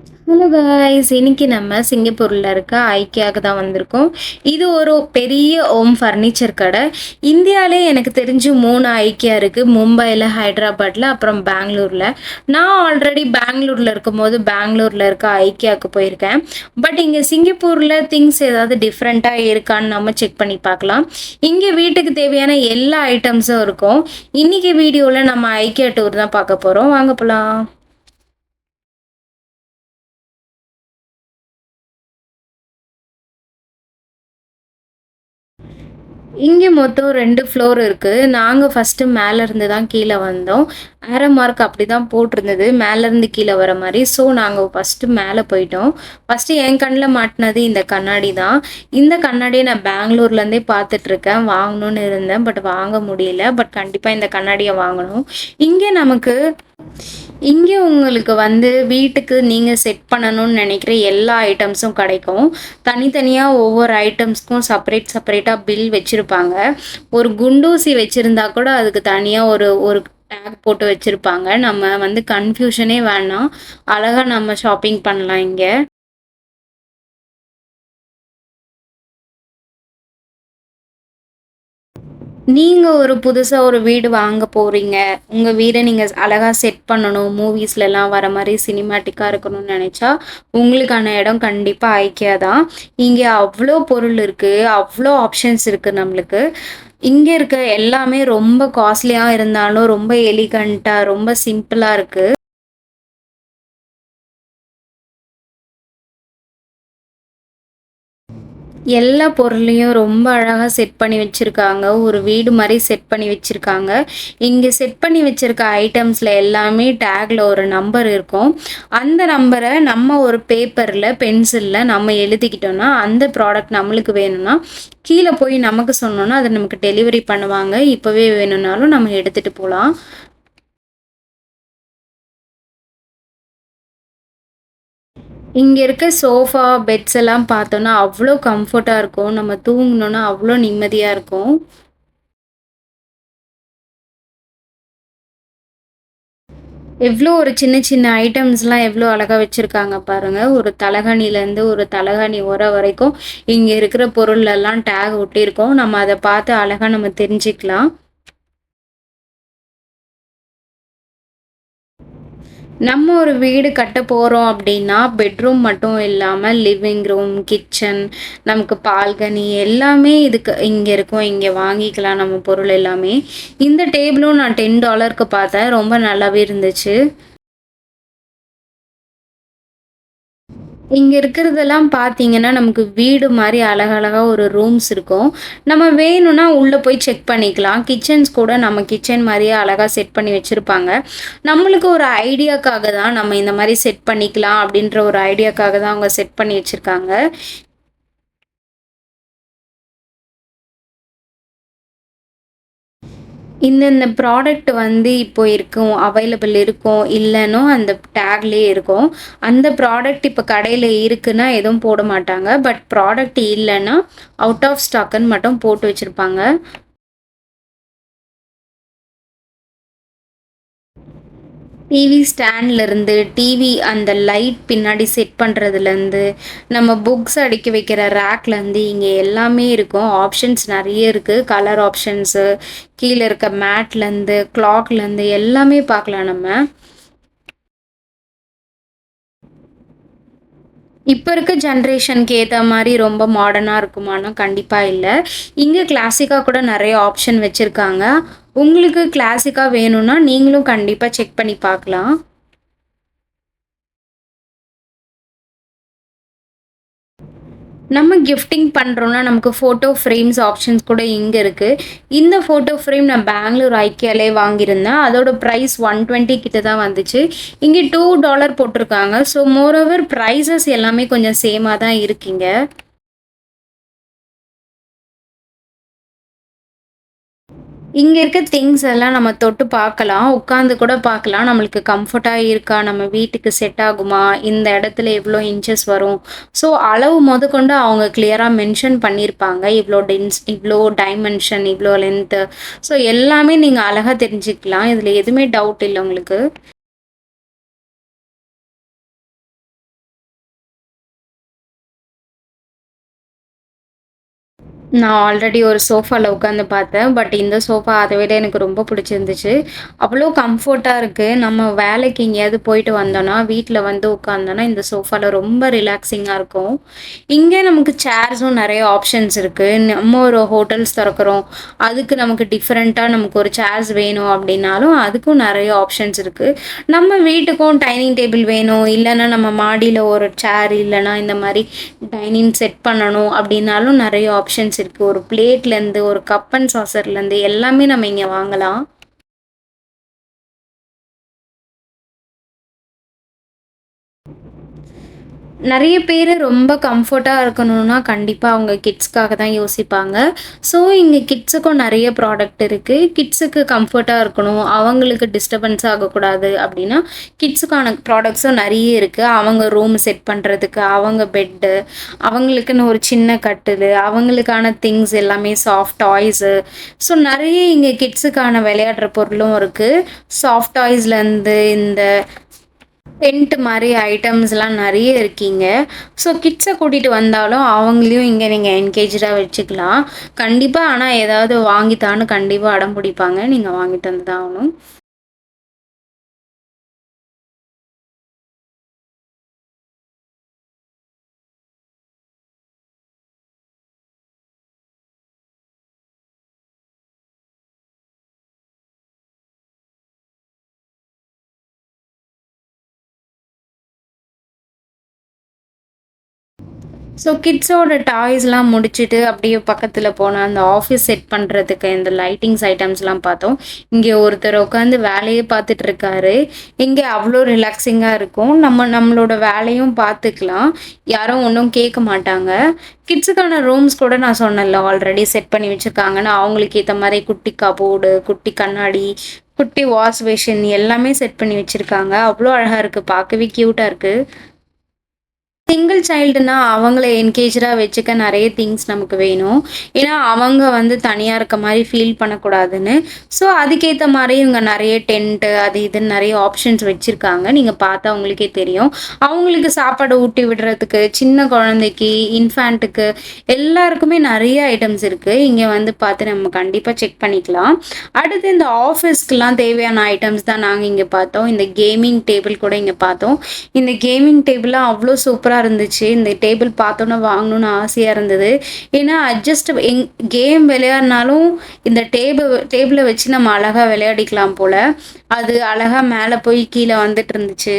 Hello guys! இன்னைக்கு நம்ம சிங்கப்பூர்ல இருக்க ஐக்கியாக்கு தான் வந்திருக்கோம். இது ஒரு பெரிய ஹோம் ஃபர்னிச்சர் கடை. இந்தியாலே எனக்கு தெரிஞ்சு 3 ஐக்கியா இருக்கு. மும்பைல, ஹைதராபாத்ல, அப்புறம் பெங்களூர்ல. நான் ஆல்ரெடி பெங்களூர்ல இருக்கும்போது, பெங்களூர்ல இருக்க ஐக்கியாக்கு போயிருக்கேன். பட் இங்க சிங்கப்பூர்ல திங்ஸ் ஏதாவது டிஃப்ரெண்ட்டா இருக்கான்னு நம்ம செக் பண்ணி பார்க்கலாம். இங்க வீட்டுக்கு தேவையான எல்லா ஐட்டம்ஸும் இருக்கும். இன்னைக்கு வீடியோல நம்ம ஐக்கியா டூர் தான் பார்க்க போறோம். வாங்க போலாம். இங்க மொத்தம் 2 ஃப்ளோர் இருக்கு. நாங்க ஃபர்ஸ்ட்டு மேல இருந்து தான் கீழ வந்தோம். ஆரோ மார்க் அப்படிதான் போட்டிருந்தது. மேல இருந்து கீழ வர மாரி. ஸோ நாங்க ஃபர்ஸ்ட்டு மேல போயிட்டோம். ஃபர்ஸ்ட்டு என் கண்ல மாட்டுனது இந்த கண்ணாடி தான். இந்த கண்ணாடிய நான் பெங்களூர்ல இருந்தே பார்த்துட்டு இருக்கேன். வாங்கணும்னு இருந்தேன். பட் வாங்க முடியல. பட் கண்டிப்பா இந்த கண்ணாடிய வாங்கணும். இங்க நமக்கு இங்க உங்களுக்கு வந்து வீட்டுக்கு நீங்க செட் பண்ணணும்னு நினைக்கிற எல்லா ஐட்டம்ஸும் கிடைக்கும். தனித்தனியா ஒவ்வொரு ஐட்டம்ஸ்க்கும் செப்பரேட்டா பில் வச்சிருப்பாங்க. ஒரு குண்டூசி வச்சிருந்தா கூட அதுக்கு தனியா ஒரு ஒரு டேக் போட்டு வச்சிருப்பாங்க. நம்ம வந்து கன்ஃப்யூஷனே வேணாம். அழகா நம்ம ஷாப்பிங் பண்ணலாம் இங்க. நீங்க ஒரு புதுசா ஒரு வீடு வாங்க போறீங்க. உங்க வீட நீங்க அழகா செட் பண்ணணும். மூவிஸ்லலாம் வர மாரி சினிமேட்டிக்கா இருக்கணும்னு நெனச்சா, உங்களுக்கான இடம் கண்டிப்பா ஐக்கியா தான். இங்க அவ்ளோ பொருள் இருக்கு. அவ்ளோ ஆப்ஷன்ஸ் இருக்கு நம்மளுக்கு. இங்க இருக்க எல்லாமே ரொம்ப காஸ்ட்லியா இருந்தாலும், ரொம்ப எலிகன்ட்டா, ரொம்ப சிம்பிளா இருக்கு. எல்லா பொருளையும் ரொம்ப அழகா செட் பண்ணி வச்சிருக்காங்க. ஒரு வீடு மாரி செட் பண்ணி வச்சிருக்காங்க. இங்க செட் பண்ணி வச்சிருக்க ஐட்டம்ஸ்ல எல்லாமே டேக்ல ஒரு நம்பர் இருக்கும். அந்த நம்பர நம்ம ஒரு பேப்பர்ல, பென்சில்ல நம்ம எழுதிக்கிட்டோம்னா, அந்த ப்ராடக்ட் நம்மளுக்கு வேணும்னா, கீழ போய் நமக்கு சொன்னோம்னா, அத நமக்கு டெலிவரி பண்ணுவாங்க. இப்பவே வேணும்னாலும் நம்ம எடுத்துட்டு போலாம். இங்க இருக்க சோஃபா, பெட்ஸ் எல்லாம் பார்த்தோம்னா, அவ்ளோ கம்ஃபர்ட்டா இருக்கும். நம்ம தூங்குனோம்னா அவ்ளோ நிம்மதியா இருக்கும். எவ்ளோ ஒரு சின்ன சின்ன ஐட்டம்ஸ்லாம் எவ்ளோ அழகா வச்சிருக்காங்க பாருங்க. ஒரு தலகாணிலேருந்து ஒரு தலகாணி உறை வரைக்கும் இங்க இருக்கிற பொருள்லலாம் டேக் ஒட்டியிருக்கும். நம்ம அத பார்த்து அழகா நம்ம தெரிஞ்சுக்கலாம். நம்ம ஒரு வீடு கட்ட போறோம் அப்டின்னா, பெட்ரூம் மட்டும் இல்லாம லிவிங் ரூம், கிச்சன், நமக்கு பால்கனி எல்லாமே இதுக்கு இங்க இருக்கும். இங்க வாங்கிக்கலாம் நம்ம பொருள் எல்லாமே. இந்த டேபிளும் நான் $10க்கு பார்த்தேன். ரொம்ப நல்லாவே இருந்துச்சு. இங்க இருக்கிறதெல்லாம் பார்த்தீங்கன்னா, நமக்கு வீடு மாரி அழகழகா ஒரு ரூம்ஸ் இருக்கும். நம்ம வேணும்னா உள்ள போய் செக் பண்ணிக்கலாம். கிச்சன்ஸ் கூட நம்ம கிச்சன் மாரியே அழகா செட் பண்ணி வச்சிருப்பாங்க. நம்மளுக்கு ஒரு ஐடியாக்காக தான் நம்ம இந்த மாரி செட் பண்ணிக்கலாம் அப்படின்ற ஒரு ஐடியாக்காக தான் அவங்க செட் பண்ணி வச்சிருக்காங்க. இந்த ப்ராடக்ட் வந்து இப்போ இருக்கும், அவைலபிள் இருக்கும், இல்லன்னும் அந்த டேக்லயே இருக்கும். அந்த ப்ராடக்ட் இப்ப கடையில இருக்குன்னா எதுவும் போட மாட்டாங்க. பட் ப்ராடக்ட் இல்லன்னா, அவுட் ஆஃப் ஸ்டாக்குன்னு மட்டும் போட்டு வச்சிருப்பாங்க. டிவி ஸ்டாண்ட்லேருந்து, டிவி அந்த லைட் பின்னாடி செட் பண்ணுறதுலேருந்து, நம்ம புக்ஸ் அடுக்கி வைக்கிற ரேக்லேருந்து இங்கே எல்லாமே இருக்கும். ஆப்ஷன்ஸ் நெறைய இருக்கு. கலர் ஆப்ஷன்ஸு, கீழ இருக்க மேட்லேருந்து, கிளாக்லேருந்து எல்லாமே பார்க்கலாம் நம்ம. இப்ப இருக்க ஜெனரேஷனுக்கு ஏத்த மாரி ரொம்ப மாடர்னா இருக்குமான்னா, கண்டிப்பா இல்ல. இங்க கிளாசிக்கா கூட நெறைய ஆப்ஷன் வச்சிருக்காங்க. உங்களுக்கு கிளாசிக்கா வேணும்னா, நீங்களும் கண்டிப்பா செக் பண்ணி பார்க்கலாம். நம்ம கிஃப்டிங் பண்றோம்னா, நமக்கு ஃபோட்டோ ஃப்ரேம்ஸ் ஆப்ஷன்ஸ் கூட இங்க இருக்கு. இந்த ஃபோட்டோ ஃப்ரேம் நான் பெங்களூர் ஐக்கியாலயே வாங்கியிருந்தேன். அதோட பிரைஸ் 120 கிட்ட தான் வந்துச்சு. இங்க $2 போட்டிருக்காங்க. ஸோ மோர் ஓவர் பிரைஸஸ் எல்லாமே கொஞ்சம் சேமா தான் இருக்கு இங்க. இங்க இருக்க திங்ஸ் எல்லாம் நம்ம தொட்டு பார்க்கலாம். உட்கார்ந்து கூட பார்க்கலாம். நம்மளுக்கு கம்ஃபர்ட்டா இருக்கா? நம்ம வீட்டுக்கு செட் ஆகுமா? இந்த இடத்துல எவ்ளோ இன்ச்சஸ் வரும்? ஸோ அளவு மொதற்கொண்டு அவங்க கிளியரா மென்ஷன் பண்ணியிருப்பாங்க. இவ்ளோ டைமென்ஷன், இவ்ளோ லென்த்து. ஸோ எல்லாமே நீங்க அழகா தெரிஞ்சுக்கலாம். இதுல எதுவுமே டவுட் இல்ல உங்களுக்கு. நான் ஆல்ரெடி ஒரு சோஃபால உட்காந்து பார்த்தேன். பட் இந்த சோஃபா அத விட எனக்கு ரொம்ப பிடிச்சிருந்துச்சு. அவ்ளோ கம்ஃபோர்ட்டா இருக்கு. நம்ம வேலைக்கு எங்கேயாவது போயிட்டு வந்தோம்னா, வீட்ல வந்து உட்காந்தோம்னா, இந்த சோஃபால ரொம்ப ரிலாக்ஸிங்கா இருக்கும். இங்க நமக்கு சேர்ஸும் நெறைய ஆப்ஷன்ஸ் இருக்கு. நம்ம ஒரு ஹோட்டல்ஸ் தொறக்குறோம். அதுக்கு நமக்கு டிஃபரெண்ட்டா நமக்கு ஒரு சேர்ஸ் வேணும் அப்டின்னாலும், அதுக்கும் நெறைய ஆப்ஷன்ஸ் இருக்கு. நம்ம வீட்டுக்கும் டைனிங் டேபிள் வேணும், இல்லன்னா நம்ம மாடியில ஒரு சேர் இல்லன்னா இந்த மாரி டைனிங் செட் பண்ணணும் அப்டின்னாலும் நெறைய ஆப்ஷன்ஸ் இருக்கு. ஒரு பிளேட்லேருந்து, ஒரு கப் அண்ட் சாசர்லேருந்து எல்லாமே நம்ம இங்க வாங்கலாம். நெறைய பேரு ரொம்ப கம்ஃபர்ட்டா இருக்கணும்னா, கண்டிப்பா அவங்க கிட்ஸ்க்காக தான் யோசிப்பாங்க. ஸோ, இங்க கிட்ஸுக்கும் நெறைய ப்ராடக்ட் இருக்கு. கிட்ஸுக்கு கம்ஃபர்ட்டா இருக்கணும், அவங்களுக்கு டிஸ்டர்பன்ஸ் ஆகக்கூடாது அப்டின்னா, கிட்ஸுக்கான ப்ராடக்ட்ஸும் நெறைய இருக்கு. அவங்க ரூம் செட் பண்றதுக்கு, அவங்க பெட்டு, அவங்களுக்குன்னு ஒரு சின்ன கட்டிலு, அவங்களுக்கான திங்ஸ் எல்லாமே சாஃப்ட் டாய்ஸு. ஸோ, நெறைய இங்க கிட்ஸுக்கான விளையாடுற பொருளும் இருக்கு. சாஃப்ட் டாய்ஸ்லேருந்து இந்த டென்ட் மாரி ஐட்டம்ஸ்லாம் நெறைய இருக்கீங்க. ஸோ கிட்ஸ கூட்டிட்டு வந்தாலும் அவங்களையும் இங்க நீங்க என்கேஜ்டா வச்சுக்கலாம். கண்டிப்பா ஆனா ஏதாவது வாங்கி தான்னு கண்டிப்பா அடம் பிடிப்பாங்க. நீங்க வாங்கி தந்து தான் ஆகணும். ஸோ கிட்ஸோட டாய்ஸ்லாம் முடிச்சுட்டு, அப்படியே பக்கத்துல போனா, அந்த ஆஃபீஸ் செட் பண்றதுக்கு இந்த லைட்டிங்ஸ் ஐட்டம்ஸ்லாம் பார்த்தோம். இங்கே ஒருத்தர் உட்காந்து வேலையே பார்த்துட்டு இருக்காரு. இங்கே அவ்ளோ ரிலாக்ஸிங்கா இருக்கும். நம்மளோட வேலையும் பார்த்துக்கலாம். யாரும் ஒண்ணும் கேட்க மாட்டாங்க. கிட்ஸுக்கான ரூம்ஸ் கூட நான் சொன்னேன்ல, ஆல்ரெடி செட் பண்ணி வச்சிருக்காங்கன்னு. அவங்களுக்கு ஏத்த மாரி குட்டி கபோர்டு, குட்டி கண்ணாடி, குட்டி வாஷ் பேஷன் எல்லாமே செட் பண்ணி வச்சிருக்காங்க. அவ்ளோ அழகா இருக்கு. பார்க்கவே கியூட்டா இருக்கு. சிங்கிள் சைல்டுனா அவங்கள என்கேஜ்டா வச்சுக்க நெறைய திங்ஸ் நமக்கு வேணும். ஏன்னா, அவங்க வந்து தனியா இருக்க மாரி ஃபீல் பண்ணக்கூடாதுன்னு. ஸோ, அதுக்கேத்த மாரி இவங்க நெறைய டென்ட்டு அது இதுன்னு நெறைய ஆப்ஷன்ஸ் வச்சிருக்காங்க. நீங்க பார்த்தா உங்களுக்கே தெரியும். அவங்களுக்கு சாப்பாடு ஊட்டி விடுறதுக்கு, சின்ன குழந்தைக்கு, இன்ஃபான்ட்டுக்கு எல்லாருக்குமே நெறைய ஐட்டம்ஸ் இருக்கு. இங்க வந்து பார்த்து நம்ம கண்டிப்பா செக் பண்ணிக்கலாம். அடுத்து இந்த ஆஃபீஸ்க்குலாம் தேவையான ஐட்டம்ஸ் தான் நாங்க இங்க பார்த்தோம். இந்த கேமிங் டேபிள் கூட இங்க பார்த்தோம். இந்த கேமிங் டேபிள்லாம் அவ்ளோ சூப்பரா இருந்துச்சு. இந்த டேபிள் பார்த்தோன்னே வாங்கணும்னு ஆசையா இருந்தது. ஏன்னா அட்ஜஸ்ட் கேம் விளையாடுனாலும் இந்த டேபிள வச்சு நம்ம அழகா விளையாடிக்கலாம் போல. அது அழகா மேல போய் கீழ வந்துட்டு இருந்துச்சு.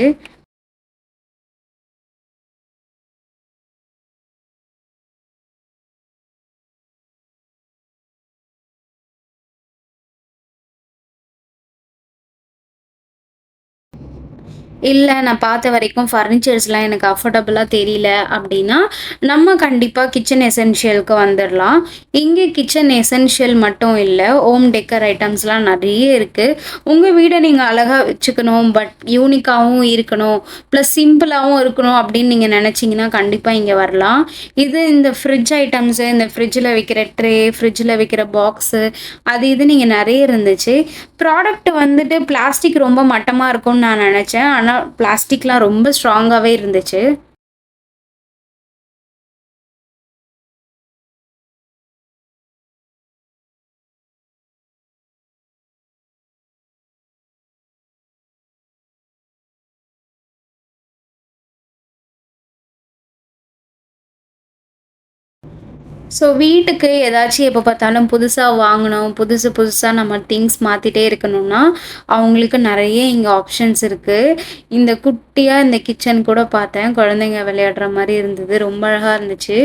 இல்ல. நான் பார்த்த வரைக்கும் ஃபர்னிச்சர்ஸ்லாம் எனக்கு அஃபோர்டபுளா தெரியல அப்டின்னா, நம்ம கண்டிப்பா கிச்சன் எசென்ஷியல்க்கு வந்துரலாம். இங்க கிச்சன் எசென்ஷியல் மட்டும் இல்ல, ஹோம் டெக்கர் ஐட்டம்ஸ்லாம் நெறைய இருக்கு. உங்க வீட நீங்க அழகா வச்சுக்கணும், பட் யூனிக்காவும் இருக்கணும், ப்ளஸ் சிம்பிளாவும் இருக்கணும் அப்டின்னு நீங்க நெனச்சீங்கன்னா, கண்டிப்பா இங்க வரலாம். இந்த ஃப்ரிட்ஜ் ஐட்டம்ஸு, இந்த ஃப்ரிட்ஜ்ல வைக்கிற ட்ரே, ஃப்ரிட்ஜ்ல வைக்கிற பாக்ஸு, அது இதுன்னு இங்க நெறைய இருந்துச்சு. ப்ராடக்ட் வந்துட்டு பிளாஸ்டிக் ரொம்ப மட்டமா இருக்கும்னு நான் நெனச்சேன். ஆனா பிளாஸ்டிக்லாம் ரொம்ப ஸ்ட்ராங்காவே இருந்துச்சு. ஸோ வீட்டுக்கு ஏதாச்சும் எப்ப பார்த்தாலும் புதுசா வாங்கணும், புதுசு புதுசா நம்ம திங்ஸ் மாத்திட்டே இருக்கணும்னா, அவங்களுக்கு நெறைய இங்க ஆப்ஷன்ஸ் இருக்கு. இந்த குட்டியா இந்த கிச்சன் கூட பார்த்தேன். குழந்தைங்க விளையாடுற மாரி இருந்தது. ரொம்ப அழகா இருந்துச்சு.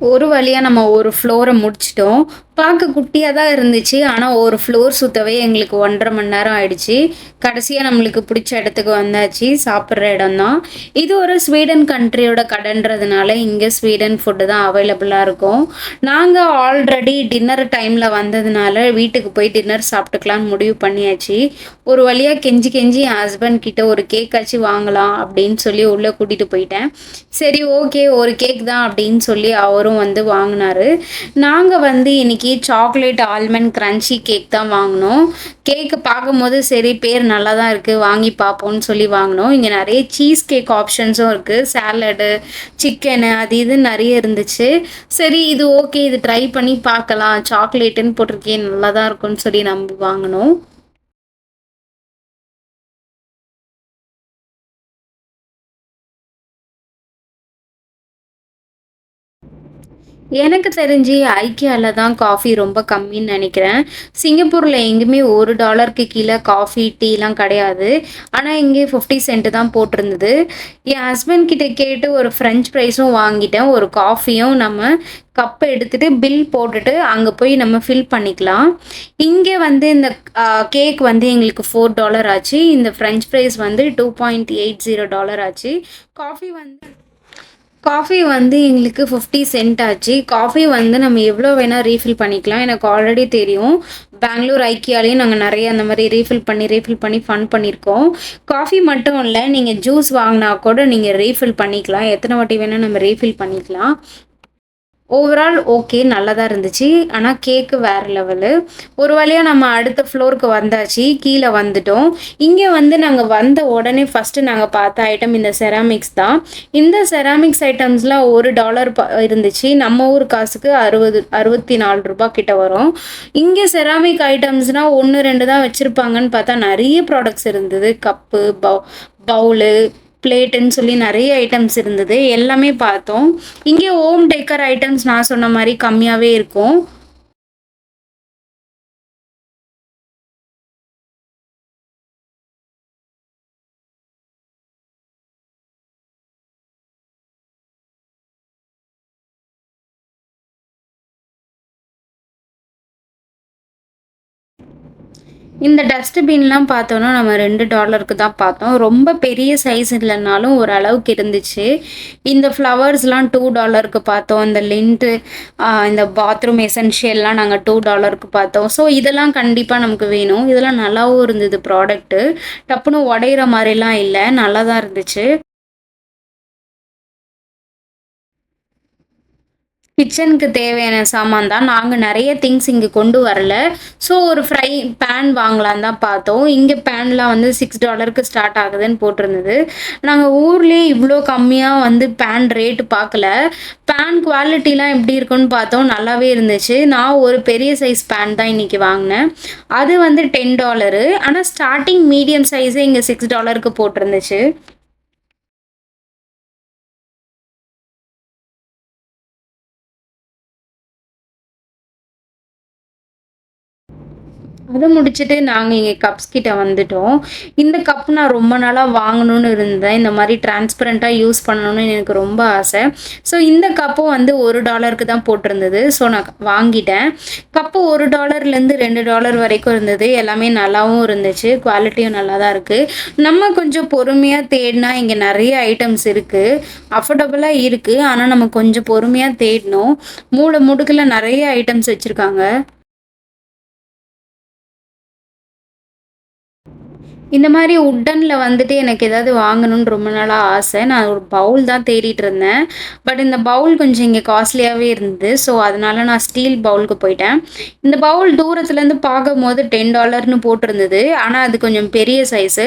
ஒரு வழியா நம்ம ஒரு ஃப்ளோர முடிச்சுட்டோம். பார்க்க குட்டியா தான் இருந்துச்சு. ஆனா, ஒரு ஃப்ளோர் சுத்தவே எங்களுக்கு 1 1/2 மணி நேரம் ஆயிடுச்சு. கடைசியா நம்மளுக்கு புடிச்ச இடத்துக்கு வந்தாச்சு. சாப்பிடுற இடம் தான். இது ஒரு ஸ்வீடன் கண்ட்ரியோட கடைன்றதுனால, இங்க ஸ்வீடன் ஃபுட் தான் அவைலபிளா இருக்கும். நாங்க ஆல்ரெடி டின்னர் டைம்ல வந்ததுனால, வீட்டுக்கு போய் டின்னர் சாப்பிட்டுக்கலான்னு முடிவு பண்ணியாச்சு. ஒரு வழியா கெஞ்சி கெஞ்சி என் ஹஸ்பண்ட் கிட்ட ஒரு கேக்காச்சும் வாங்கலாம் அப்படின்னு சொல்லி உள்ள கூட்டிட்டு போயிட்டேன். சரி ஓகே. ஒரு கேக் தான் அப்படின்னு சொல்லி அவரும் அவரும் வந்து வாங்குனாரு. நாங்க வந்து இன்னைக்கு சாக்லேட் ஆல்மண்ட் கிரன்ச்சி கேக் தான் வாங்குனோம். கேக்கு பார்க்கும்போது சரி பேர் நல்லா தான் இருக்கு. வாங்கி பார்ப்போம்ன்னு சொல்லி வாங்குனோம். இங்க நெறைய சீஸ் கேக் ஆப்ஷன்ஸும் இருக்கு. சாலடு, சிக்கனு அது இதுன்னு நெறைய இருந்துச்சு. சரி இது ஓகே. இது ட்ரை பண்ணி பார்க்கலாம். சாக்லேட்டுன்னு போட்டிருக்கே நல்லா தான் இருக்கும்ன்னு சொல்லி நம்பி வாங்குனோம். எனக்கு தெரிஞ்சு ஐக்கியால தான் காஃபி ரொம்ப கம்மின்னு நெனைக்கிறேன். சிங்கப்பூர்ல எங்கேயுமே $1க்கு கீழ காஃபி, டீலாம் கிடையாது. ஆனா இங்கே 50 சென்ட் தான் போட்டிருந்தது. என் ஹஸ்பண்ட் கிட்ட கேட்டு ஒரு ஃப்ரெஞ்ச் ஃப்ரைஸும் வாங்கிட்டேன். ஒரு காஃபியும் நம்ம கப் எடுத்துட்டு பில் போட்டுட்டு அங்க போய் நம்ம ஃபில் பண்ணிக்கலாம். இங்க வந்து இந்த அ கேக் வந்து எங்களுக்கு $4 ஆச்சு. இந்த ஃப்ரெஞ்ச் ஃப்ரைஸ் வந்து $2.80 ஆச்சு. காஃபி வந்து காஃபி வந்து எங்களுக்கு 50 சென்ட் ஆச்சு. காஃபி வந்து நம்ம எவ்வளோ வேணா ரீஃபில் பண்ணிக்கலாம். எனக்கு ஆல்ரெடி தெரியும். பெங்களூர் ஐக்கியாலயும் நாங்க நெறைய அந்த மாரி ரீஃபில் பண்ணி ஃபன் பண்ணியிருக்கோம். காஃபி மட்டும் இல்ல, நீங்க ஜூஸ் வாங்குனா கூட நீங்க ரீஃபில் பண்ணிக்கலாம். எத்தன வாட்டி வேணா நம்ம ரீஃபில் பண்ணிக்கலாம். Overall okay. நல்லா தான் இருந்துச்சு. ஆனா கேக்கு வேற லெவலு. ஒரு வழியா நம்ம அடுத்த ஃப்ளோருக்கு வந்தாச்சு. கீழ வந்துட்டோம். இங்க வந்து நாங்க வந்த உடனே ஃபர்ஸ்ட்டு நாங்க பார்த்த ஐட்டம் இந்த செராமிக்ஸ் தான். இந்த செராமிக்ஸ் ஐட்டம்ஸ்லாம் $1 இருந்துச்சு. நம்ம ஊர் காசுக்கு 64 கிட்ட வரும். இங்க செராமிக் ஐட்டம்ஸ்னா 1, 2 தான் வச்சிருப்பாங்கன்னு பார்த்தா நெறைய ப்ராடக்ட்ஸ் இருந்தது. கப்பு, பவுலு, பிளேட்டுன்னு சொல்லி நெறைய ஐட்டம்ஸ் இருந்தது. எல்லாமே பார்த்தோம். இங்கே ஹோம் டெக்கர் ஐட்டம்ஸ் நான் சொன்ன மாரி கம்மியாவே இருக்கும். இந்த டஸ்ட்பின்லாம் பார்த்தோன்னா, நம்ம $2க்கு தான் பார்த்தோம். ரொம்ப பெரிய சைஸ் இல்லனாலும் ஓரளவுக்கு இருந்துச்சு. இந்த ஃப்ளவர்ஸ்லாம் $2க்கு பார்த்தோம். இந்த லிண்ட்டு இந்த பாத்ரூம் எசென்ஷியல்லாம் நாங்க $2க்கு பார்த்தோம். ஸோ இதெல்லாம் கண்டிப்பா நமக்கு வேணும். இதெல்லாம் நல்லாவும் இருந்தது ப்ராடக்ட்டு. டப்புன்னு உடையிற மாரிலாம் இல்ல. நல்லா தான் இருந்துச்சு. கிச்சனுக்கு தேவையான சாமான் தான். நாங்க நெறைய திங்ஸ் இங்க கொண்டு வரல. ஸோ ஒரு ஃப்ரை பேன் வாங்கலான்னு தான் பார்த்தோம். இங்க பேன்லாம் வந்து $6க்கு ஸ்டார்ட் ஆகுதுன்னு போட்டிருந்தது. நாங்க ஊர்லயே இவ்ளோ கம்மியா வந்து பேன் ரேட் பார்க்கல. பேன் குவாலிட்டிலாம் எப்படி இருக்குன்னு பார்த்தோம். நல்லாவே இருந்துச்சு. நான் ஒரு பெரிய சைஸ் பேன் தான் இன்னைக்கு வாங்குனேன். அது வந்து $10. ஆனா ஸ்டார்ட்டிங் மீடியம் சைஸே இங்க $6க்கு போட்டிருந்துச்சு. அத முடிச்சுட்டு நாங்க எங்க கப்ஸ் கிட்ட வந்துட்டோம். இந்த கப் நான் ரொம்ப நாளா வாங்கணும்னு இருந்தேன். இந்த மாரி டிரான்ஸ்பரன்ட்டா யூஸ் பண்ணணும்னு எனக்கு ரொம்ப ஆசை. ஸோ இந்த கப்பும் வந்து $1க்கு தான் போட்டிருந்தது. ஸோ நான் வாங்கிட்டேன். கப்பு $1லேருந்து $2 வரைக்கும் இருந்தது. எல்லாமே நல்லாவும் இருந்துச்சு. குவாலிட்டியும் நல்லா தான் இருக்கு. நம்ம கொஞ்சம் பொறுமையா தேடினா இங்க நெறைய ஐட்டம்ஸ் இருக்கு. அஃபோர்டபுளா இருக்கு. ஆனா நம்ம கொஞ்சம் பொறுமையா தேடணும். மூல முடுக்குல நெறைய ஐட்டம்ஸ் வச்சிருக்காங்க. இந்த மாரி வுட்டன்ல வந்துட்டு எனக்கு ஏதாவது வாங்கணும்னு ரொம்ப நாளா ஆசை. நான் ஒரு பவுல் தான் தேடிட்டு இருந்தேன். பட் இந்த பவுல் கொஞ்சம் இங்க காஸ்ட்லியாவே இருந்தது. ஸோ, அதனால நான் ஸ்டீல் பவுலுக்கு போயிட்டேன். இந்த பவுல் தூரத்துலருந்து பார்க்கும்போது $10ன்னு போட்டிருந்தது. ஆனா, அது கொஞ்சம் பெரிய சைஸு.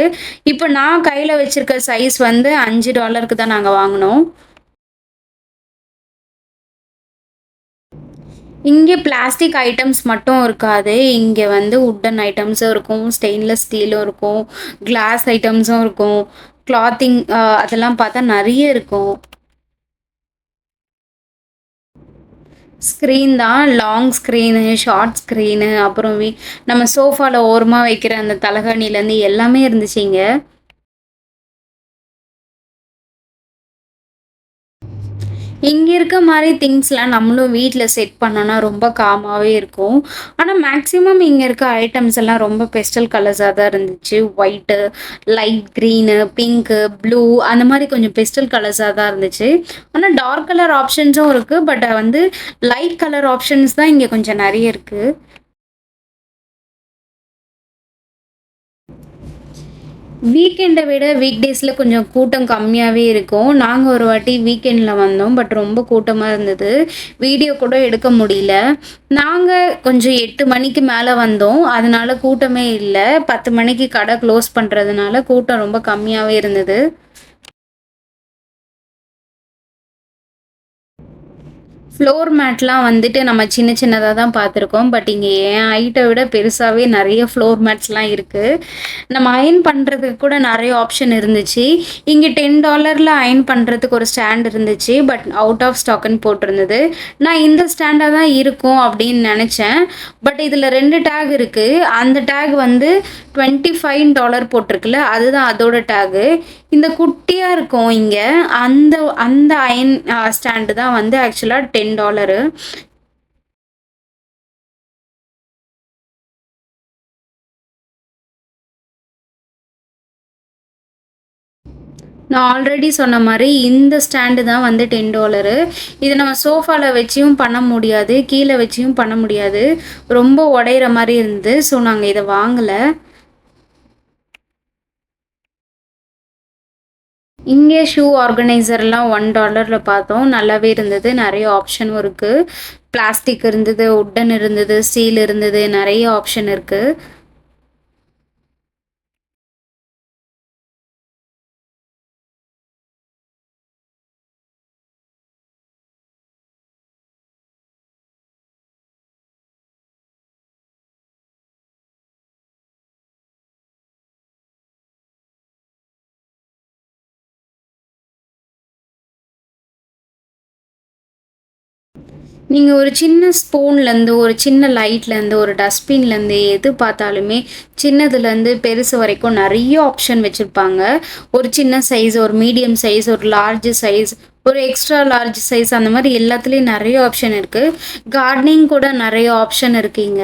இப்ப நான் கையில வச்சிருக்க சைஸ் வந்து $5க்கு தான் நாங்க வாங்குனோம். இங்கே பிளாஸ்டிக் ஐட்டம்ஸ் மட்டும் இருக்காது. இங்க வந்து வுட்டன் ஐட்டம்ஸும் இருக்கும். ஸ்டெயின்லெஸ் ஸ்டீலும் இருக்கும். கிளாஸ் ஐட்டம்ஸும் இருக்கும். கிளாத்திங் அதெல்லாம் பார்த்தா நெறைய இருக்கும். ஸ்க்ரீன் தான். லாங் ஸ்க்ரீனு, ஷார்ட் ஸ்க்ரீனு, அப்புறம் நம்ம சோஃபால ஓரமா வைக்கிற அந்த தலகாணிலேருந்து எல்லாமே இருந்துச்சு இங்க. இங்க இருக்க மாரி திங்ஸ்லாம் நம்மளும் வீட்ல செட் பண்ணோம்னா ரொம்ப காமாவே இருக்கும். ஆனா மேக்ஸிமம் இங்க இருக்க ஐட்டம்ஸ் எல்லாம் ரொம்ப பெஸ்டல் கலர்ஸா தான் இருந்துச்சு. White, light green, pink, blue அந்த மாரி கொஞ்சம் பெஸ்டல் கலர்ஸா தான் இருந்துச்சு. ஆனா டார்க் கலர் ஆப்ஷன்ஸும் இருக்கு. பட் வந்து லைட் கலர் ஆப்ஷன்ஸ் தான் இங்க கொஞ்சம் நெறைய இருக்கு. வீக்கெண்டை விட வீக்டேஸில் கொஞ்சம் கூட்டம் கம்மியாகவே இருக்கும். நாங்கள் ஒரு வாட்டி வீக்கெண்டில் வந்தோம். பட் ரொம்ப கூட்டமாக இருந்தது. வீடியோ கூட எடுக்க முடியல. நாங்கள் கொஞ்சம் 8 மணிக்கு மேலே வந்தோம். அதனால கூட்டமே இல்லை. 10 மணிக்கு கடை க்ளோஸ் பண்ணுறதுனால கூட்டம் ரொம்ப கம்மியாகவே இருந்தது. ஃப்ளோர் மேட்லாம் வந்துட்டு நம்ம சின்ன சின்னதாக தான் பார்த்துருக்கோம். பட் இங்கே என் ஹைட்டை விட பெருசாகவே நிறைய ஃப்ளோர் மேட்ஸ்லாம் இருக்குது. நம்ம அயர்ன் பண்ணுறதுக்கு கூட நிறைய ஆப்ஷன் இருந்துச்சு. இங்கே $10 அயர்ன் பண்ணுறதுக்கு ஒரு ஸ்டாண்ட் இருந்துச்சு. பட் அவுட் ஆஃப் ஸ்டாக்குன்னு போட்டிருந்தது. நான் இந்த ஸ்டாண்டாக தான் இருக்கும் அப்படின்னு நினச்சேன். பட் இதில் 2 டேக் இருக்குது. அந்த டேக் வந்து $25 போட்டிருக்குல்ல, அதுதான் அதோட டேகு. இந்த குட்டியாக இருக்கும் இங்கே. அந்த அந்த அயர்ன் ஸ்டாண்டு தான் வந்து ஆக்சுவலாக $10. நான் ஆல்ரெடி சொன்ன மாதிரி இந்த ஸ்டாண்டு தான் வந்து $10. இதை நம்ம சோஃபாவில் வச்சியும் பண்ண முடியாது, கீழே வச்சியும் பண்ண முடியாது. ரொம்ப உடையிற மாதிரி இருந்தது. ஸோ நாங்கள் இதை வாங்கலை. இங்கே ஷூ ஆர்கனைசர்லாம் $1 பார்த்தோம். நல்லாவே இருந்தது. நிறைய ஆப்ஷனும் இருக்குது. பிளாஸ்டிக் இருந்தது, உட்டன் இருந்தது, ஸ்டீல் இருந்தது. நிறைய ஆப்ஷன் இருக்குது. நீங்கள் ஒரு சின்ன ஸ்பூன்லேருந்து, ஒரு சின்ன லைட்லேருந்து, ஒரு டஸ்ட்பின்லேருந்து எது பார்த்தாலுமே சின்னதுலேருந்து பெருசு வரைக்கும் நிறைய ஆப்ஷன் வச்சுருப்பாங்க. ஒரு சின்ன சைஸ், ஒரு மீடியம் சைஸ், ஒரு லார்ஜ் சைஸ், ஒரு எக்ஸ்ட்ரா லார்ஜ் சைஸ், அந்த மாதிரி எல்லாத்துலேயும் நிறைய ஆப்ஷன் இருக்குது. கார்டனிங் கூட நிறைய ஆப்ஷன் இருக்குங்க.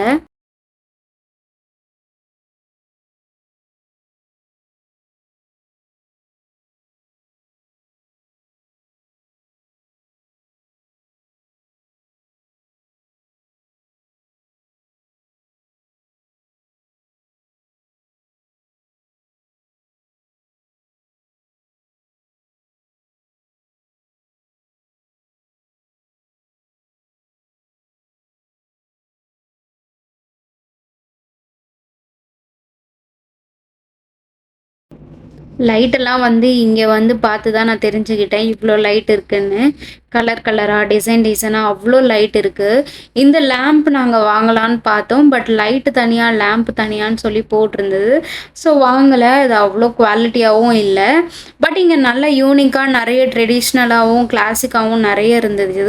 லைட்டெல்லாம் வந்து இங்கே வந்து பார்த்து தான் நான் தெரிஞ்சுக்கிட்டேன் இவ்வளோ லைட் இருக்குன்னு. கலர் கலராக, டிசைன் டிசைனாக அவ்வளோ லைட் இருக்குது. இந்த லேம்ப் நாங்கள் வாங்கலான்னு பார்த்தோம். பட் லைட்டு தனியாக, லேம்ப் தனியான்னு சொல்லி போட்டிருந்தது. ஸோ வாங்கலை. அது அவ்வளோ குவாலிட்டியாகவும் இல்லை. பட் இங்கே நல்ல யூனிக்காக நிறைய ட்ரெடிஷ்னலாகவும் கிளாசிக்காகவும் நிறைய இருந்தது.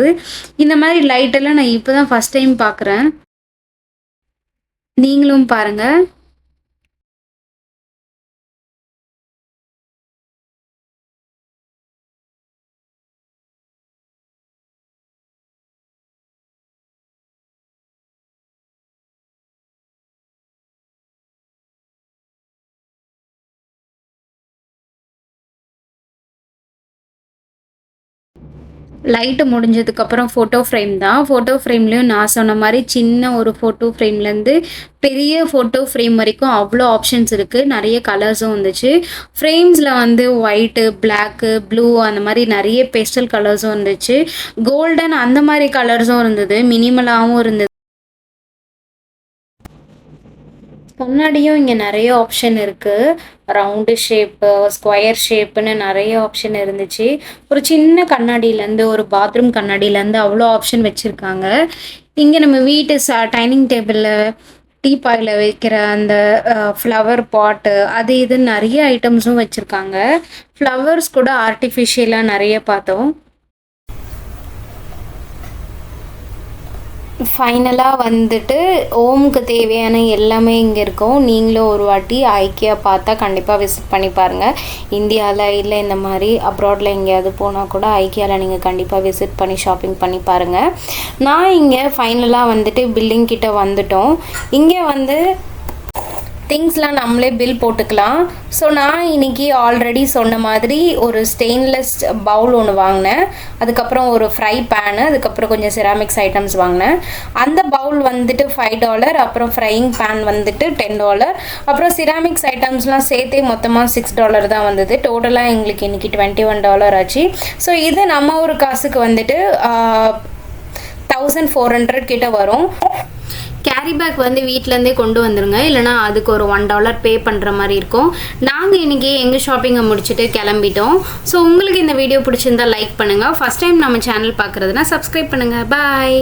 இந்த மாதிரி லைட்டெல்லாம் நான் இப்போ தான் ஃபஸ்ட் டைம் பார்க்குறேன். நீங்களும் பாருங்கள். லைட்டு முடிஞ்சதுக்கப்புறம் ஃபோட்டோ ஃப்ரேம் தான். ஃபோட்டோ ஃப்ரேம்லேயும் நான் சொன்ன மாதிரி சின்ன ஒரு ஃபோட்டோ ஃப்ரேம்லேருந்து பெரிய ஃபோட்டோ ஃப்ரேம் வரைக்கும் அவ்வளோ ஆப்ஷன்ஸ் இருக்குது. நிறைய கலர்ஸும் வந்துச்சு. ஃப்ரேம்ஸில் வந்து ஒயிட்டு, பிளாக்கு, ப்ளூ அந்த மாதிரி நிறைய பேஸ்டல் கலர்ஸும் இருந்துச்சு. கோல்டன் அந்த மாதிரி கலர்ஸும் இருந்தது. மினிமலாகவும் இருந்தது. கண்ணாடியும் இங்கே நிறைய ஆப்ஷன் இருக்குது. ரவுண்டு ஷேப்பு, ஸ்கொயர் ஷேப்புன்னு நிறைய ஆப்ஷன் இருந்துச்சு. ஒரு சின்ன கண்ணாடியிலேருந்து, ஒரு பாத்ரூம் கண்ணாடியிலேருந்து அவ்வளோ ஆப்ஷன் வச்சுருக்காங்க. இங்கே நம்ம வீட்டு டைனிங் டேபிளில் டீப்பாயில் வைக்கிற அந்த ஃப்ளவர் பாட்டு, அது இதுன்னு நிறைய ஐட்டம்ஸும் வச்சுருக்காங்க. ஃப்ளவர்ஸ் கூட ஆர்டிஃபிஷியலாக நிறைய பார்த்தோம். ஃபைனலாக வந்துட்டு ஹோமுக்கு தேவையான எல்லாமே இங்கே இருக்கும். நீங்களும் ஒரு வாட்டி ஐக்கியா பார்த்தா கண்டிப்பாக விசிட் பண்ணி பாருங்கள். இந்தியாவில் இல்லை இந்த மாதிரி அப்ராடில் எங்கேயாவது போனால் கூட ஐக்கியாவில் நீங்கள் கண்டிப்பாக விசிட் பண்ணி ஷாப்பிங் பண்ணி பாருங்கள். நான் இங்கே ஃபைனலாக வந்துட்டு பில்டிங் கிட்ட வந்துட்டோம். இங்கே வந்து திங்ஸ்லாம் நம்மளே பில் போட்டுக்கலாம். ஸோ நான் இன்றைக்கி ஆல்ரெடி சொன்ன மாதிரி ஒரு ஸ்டெயின்லெஸ் பவுல் ஒன்று வாங்கினேன். அதுக்கப்புறம் ஒரு ஃப்ரை பேனு, அதுக்கப்புறம் கொஞ்சம் செராமிக்ஸ் ஐட்டம்ஸ் வாங்கினேன். அந்த பவுல் வந்துட்டு $5, அப்புறம் ஃப்ரையிங் பேன் வந்துட்டு $10, அப்புறம் செராமிக்ஸ் ஐட்டம்ஸ்லாம் சேர்த்தே மொத்தமாக $6 தான் வந்தது. டோட்டலாக எங்களுக்கு இன்றைக்கி $21 ஆச்சு. ஸோ இது நம்ம ஒரு காசுக்கு வந்துட்டு 1400 கிட்ட வரும். கேரி பேக் வந்து வீட்டிலேருந்தே கொண்டு வந்துருங்க, இல்லைனா அதுக்கு ஒரு $1 பே பண்ணுற மாதிரி இருக்கும். நாங்கள் இன்றைக்கி எங்கள் ஷாப்பிங்கை முடிச்சுட்டு கிளம்பிட்டோம். ஸோ உங்களுக்கு இந்த வீடியோ பிடிச்சிருந்தா லைக் பண்ணுங்கள். ஃபஸ்ட் டைம் நம்ம சேனல் பார்க்குறதுனா சப்ஸ்கிரைப் பண்ணுங்கள். பாய்.